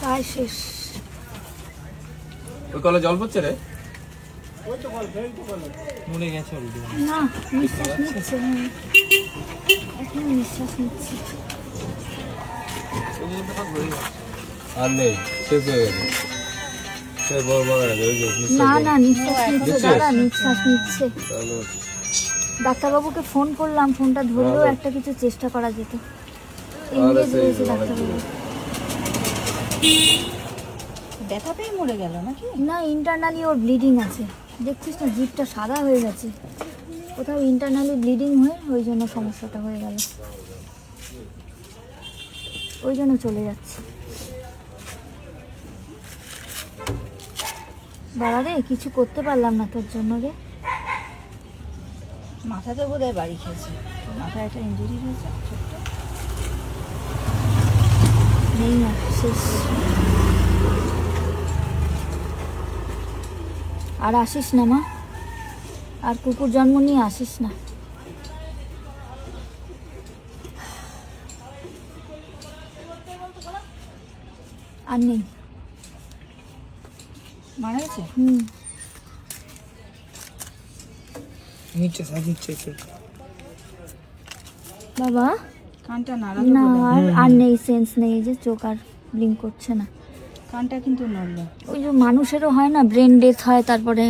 তাই শেষ। ওই কলে জল পড়ছে রে? মরে গেছে না, নিঃশ্বাস নিচ্ছে, এখন নিঃশ্বাস নিচ্ছে। আর নেই, শেষ হয়ে গেছে। না না, নিঃশ্বাস নিচ্ছে দাদা, নিঃশ্বাস নিচ্ছে। ডাক্তারবাবুকে ফোন করলাম, ফোনটা ধরলেও একটা কিছু চেষ্টা করা যেত। ইংরেজ রয়েছে ডাক্তারবাবু। ব্যথা পেয়ে মরে গেল নাকি? না, ইন্টারনালি ওর ব্লিডিং আছে, দেখছিস না জিভটা সাদা হয়ে গেছে, কোথাও ইন্টারনালি ব্লিডিং হয়ে ওই জন্য সমস্যাটা হয়ে গেল, ওই জন্য চলে যাচ্ছে। বাবা রে, কিছু করতে পারলাম না তোর জন্য রে। মাথাতে বোধহয় বাড়ি খেয়েছে, মাথায় একটা ইঞ্জুরি হয়েছে ছোট্ট। নেই না, শেষ। আর আসিস না মা, আর কুকুর জন্ম নিয়ে আসিস না। আর নেই, মারা গেছে। নিচে সব নিচে বাবা কানটা নাড়া না, আর নেই, সেন্স নেই, যে চোখ আর ব্লিঙ্ক করছে না। কানটা কিন্তু নড়লো। ওই যে মানুষেরও হয় না, ব্রেন ডেথ হয়, তারপরে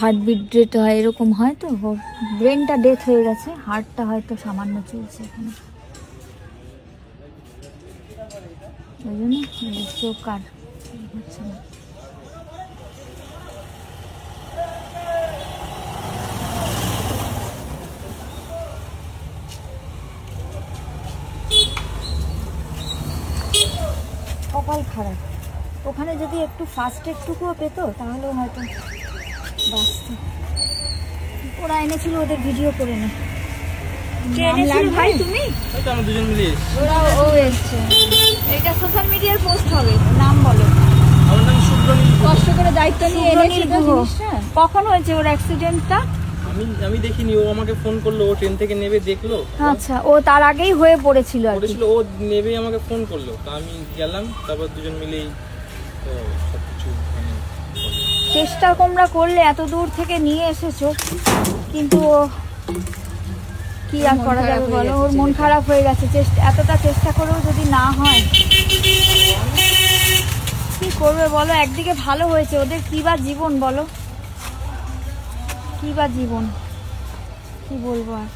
হার্টবিট ডেথ হয়, এরকম হয়। তো ওর ব্রেনটা ডেথ হয়ে গেছে, হার্টটা হয়তো সামান্য চলছে এখানে, ওই জন্য চোখ আর হচ্ছে না। কপাল খারাপ, ওখানে যদি একটু ফার্স্ট এডটুকুও পেতো তাহলেও হয়তো বাঁচত। ওরা এনেছিল, ওদের ভিডিও করে নে। কে এনেছিল ভাই, তুমি? আমরা দুজন মিলে ওরা ও এসছে। এটা সোশ্যাল মিডিয়ার পোস্ট হবে, নাম বলো। আমার নাম সুব্রনী। কষ্ট করে দায়িত্ব নিয়ে এনেছিল সুব্রনীল গুহ। জিনিসটা। কখন হয়েছে ওর অ্যাক্সিডেন্টটা? আমি দেখিনি, ও আমাকে ফোন করলো, ও ট্রেন থেকে নেবে দেখলো। আচ্ছা, ও তার আগেই হয়ে পড়েছিল আর কি। বলেছিল ও নেবে, আমাকে ফোন করলো, তা আমি গেলাম, তারপর দুজন মিলেই তো সবকিছু মানে চেষ্টা তোমরা করলে, এত দূর থেকে নিয়ে এসেছো, কিন্তু ও কি আর করা যাবে বলো, ওর মন খারাপ হয়ে গেছে। এতটা চেষ্টা করেও যদি না হয়, কি করবে বলো? একদিকে ভালো হয়েছে, ওদের কি বা জীবন বলো, কি বা জীবন, কি বলবো আর।